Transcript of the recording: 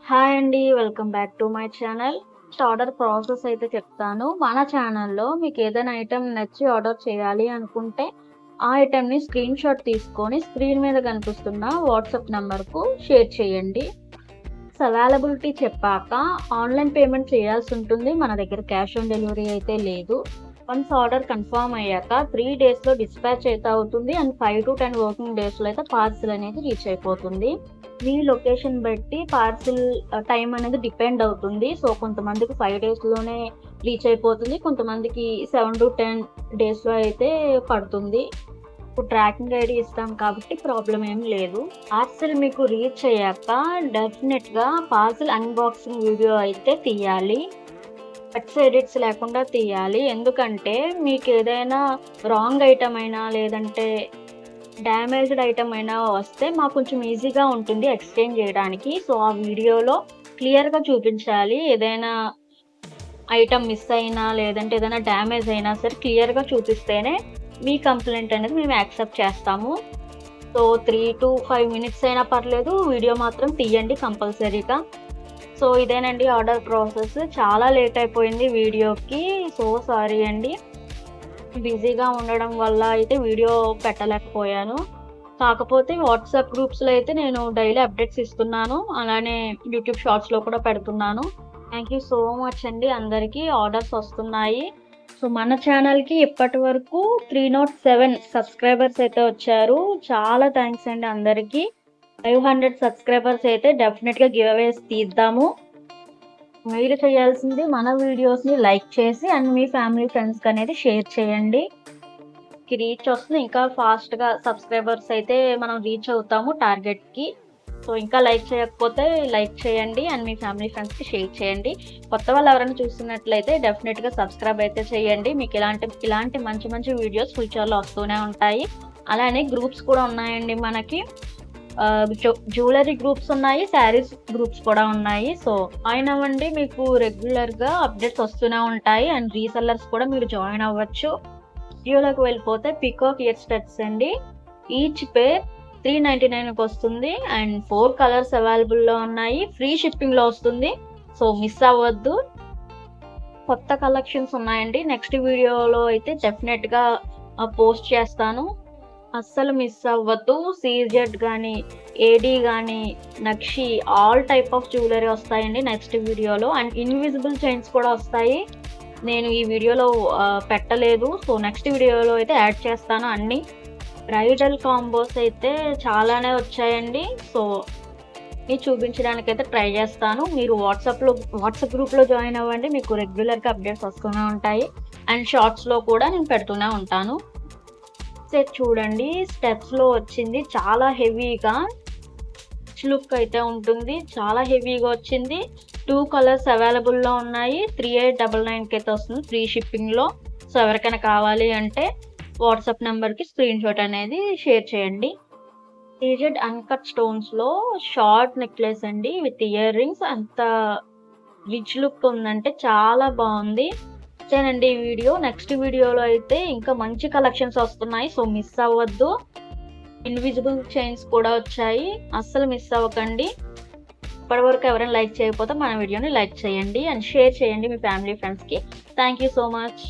Hi అండి. Welcome back to my channel. Order process అయితే చెప్తాను. మన ఛానల్‌లో మీకేదైనా ఐటెమ్ నచ్చి ఆర్డర్ చేయాలి అనుకుంటే, ఆ ఐటెమ్‌ని స్క్రీన్‌షాట్ తీసుకొని స్క్రీన్ మీద కనిపిస్తున్న వాట్సాప్ నంబర్‌కు షేర్ చేయండి. అవైలబిలిటీ చెప్పాక ఆన్‌లైన్ పేమెంట్ చేయాల్సుంటుంది. మన దగ్గర క్యాష్ ఆన్ డెలివరీ అయితే లేదు. వన్స్ ఆర్డర్ కన్ఫర్మ్ అయ్యాక 3 డేస్‌లో డిస్పాచ్ అయితే అవుతుంది. అండ్ 5-10 వర్కింగ్ డేస్‌లో అయితే పార్సెల్ అనేది రీచ్ అయిపోతుంది. మీ లొకేషన్ బట్టి పార్సిల్ టైం అనేది డిపెండ్ అవుతుంది. సో, కొంతమందికి 5 డేస్‌లోనే రీచ్ అయిపోతుంది. కొంతమందికి 7-10 డేస్‌లో అయితే పడుతుంది. ఇప్పుడు ట్రాకింగ్ ఐడీ ఇస్తాం కాబట్టి ప్రాబ్లమ్ ఏం లేదు. పార్సిల్ మీకు రీచ్ అయ్యాక డెఫినిట్‌గా పార్సిల్ అన్బాక్సింగ్ వీడియో అయితే తీయాలి. కట్స్, ఎడిట్స్ లేకుండా తీయాలి. ఎందుకంటే మీకేదైనా రాంగ్ ఐటెమ్ అయినా లేదంటే డ్యామేజ్డ్ ఐటెమ్ అయినా వస్తే మాకు కొంచెం ఈజీగా ఉంటుంది ఎక్స్‌చేంజ్ జేయడానికి. సో, ఆ వీడియోలో క్లియర్‌గా చూపించాలి. ఏదైనా ఐటెమ్ మిస్ అయినా, లేదంటే ఏదైనా డ్యామేజ్ అయినా సరే క్లియర్‌గా చూపిస్తేనే మీ కంప్లెయింట్ అనేది మేము యాక్సెప్ట్ చేస్తాము. సో, 3-5 మినిట్స్ అయినా పర్లేదు. వీడియో మాత్రం తీయండి కంపల్సరీగా. సో, ఇదేనండి ఆర్డర్ ప్రాసెస్. చాలా లేట్ అయిపోయింది వీడియోకి. సో సారీ అండి. బిజీగా ఉండడం వల్ల అయితే వీడియో పెట్టలేకపోయాను. కాకపోతే వాట్సాప్ గ్రూప్స్‌లో అయితే నేను డైలీ అప్డేట్స్ ఇస్తున్నాను. అలానే యూట్యూబ్ షార్ట్స్‌లో కూడా పెడుతున్నాను. థాంక్ యూ సో మచ్ అండి అందరికీ. ఆర్డర్స్ వస్తున్నాయి. సో, మన ఛానల్‌కి ఇప్పటి వరకు 307 సబ్స్క్రైబర్స్ అయితే వచ్చారు. చాలా థాంక్స్ అండి అందరికీ. 500 సబ్స్క్రైబర్స్ అయితే డెఫినిట్‌గా గివ్ అవేస్ తీద్దాము. మీరు చేయాల్సింది మన వీడియోస్‌ని లైక్ చేసి అండ్ మీ ఫ్యామిలీ ఫ్రెండ్స్‌కి అనేది షేర్ చేయండి. రీచ్ వస్తుంది. ఇంకా ఫాస్ట్‌గా సబ్స్క్రైబర్స్ అయితే మనం రీచ్ అవుతాము టార్గెట్‌కి. సో, ఇంకా లైక్ చేయకపోతే లైక్ చేయండి అండ్ మీ ఫ్యామిలీ ఫ్రెండ్స్‌కి షేర్ చేయండి. కొత్త వాళ్ళు ఎవరైనా చూస్తున్నట్లయితే డెఫినిట్‌గా సబ్స్క్రైబ్ అయితే చేయండి. మీకు ఇలాంటి మంచి మంచి వీడియోస్ ఫ్యూచర్‌లో వస్తూనే ఉంటాయి. అలానే గ్రూప్స్ కూడా ఉన్నాయండి మనకి. జ్యువెలరీ గ్రూప్స్ ఉన్నాయి. శారీస్ గ్రూప్స్ కూడా ఉన్నాయి. సో, జాయిన్ అవ్వండి. మీకు రెగ్యులర్‌గా అప్డేట్స్ వస్తూనే ఉంటాయి. అండ్ రీసెల్లర్స్ కూడా మీరు జాయిన్ అవ్వచ్చు. వీడియోలోకి వెళ్ళిపోతే పీకాక్ ఇయర్ స్టడ్స్ అండి. ఈచ్ పేర్ 399కి వస్తుంది. అండ్ 4 కలర్స్ అవైలబుల్‌లో ఉన్నాయి. ఫ్రీ షిప్పింగ్‌లో వస్తుంది. సో, మిస్ అవ్వద్దు. కొత్త కలెక్షన్స్ ఉన్నాయండి. నెక్స్ట్ వీడియోలో అయితే డెఫినెట్‌గా పోస్ట్ చేస్తాను. అస్సలు మిస్ అవ్వద్దు. సీజెడ్ గానీ, ఏడీ గానీ, నక్షి ఆల్ టైప్ ఆఫ్ జ్యువెలరీ వస్తాయండి నెక్స్ట్ వీడియోలో. అండ్ ఇన్విజిబుల్ చైన్స్ కూడా వస్తాయి. నేను ఈ వీడియోలో పెట్టలేదు. సో, నెక్స్ట్ వీడియోలో అయితే యాడ్ చేస్తాను అన్నీ. బ్రైడల్ కాంబోస్ అయితే చాలానే వచ్చాయండి. సో, ఇవి చూపించడానికైతే ట్రై చేస్తాను. మీరు వాట్సాప్ గ్రూప్‌లో జాయిన్ అవ్వండి. మీకు రెగ్యులర్‌గా అప్డేట్స్ వస్తూనే ఉంటాయి. అండ్ షార్ట్స్‌లో కూడా నేను పెడుతూనే ఉంటాను. సెట్ చూడండి. స్టెప్స్‌లో వచ్చింది. చాలా హెవీగా లుక్ అయితే ఉంటుంది. చాలా హెవీగా వచ్చింది. 2 కలర్స్ అవైలబుల్‌లో ఉన్నాయి. 3899కి అయితే వస్తుంది ఫ్రీ షిప్పింగ్‌లో. సో, ఎవరికైనా కావాలి అంటే వాట్సాప్ నంబర్‌కి స్క్రీన్‌షాట్ అనేది షేర్ చేయండి. సీజెడ్ అన్‌కట్ స్టోన్స్‌లో షార్ట్ నెక్లెస్ అండి విత్ ఇయర్ రింగ్స్. అంత రిచ్ లుక్ ఉందంటే చాలా బావుంది. అంతేనండి ఈ వీడియో. నెక్స్ట్ వీడియోలో అయితే ఇంకా మంచి కలెక్షన్స్ వస్తున్నాయి. సో, మిస్ అవ్వద్దు. ఇన్విజిబుల్ చైన్స్ కూడా వచ్చాయి. అస్సలు మిస్ అవ్వకండి. ఇప్పటివరకు ఎవరైనా లైక్ చేయకపోతే మన వీడియోని లైక్ చేయండి అండ్ షేర్ చేయండి మీ ఫ్యామిలీ ఫ్రెండ్స్‌కి. Thank you so much.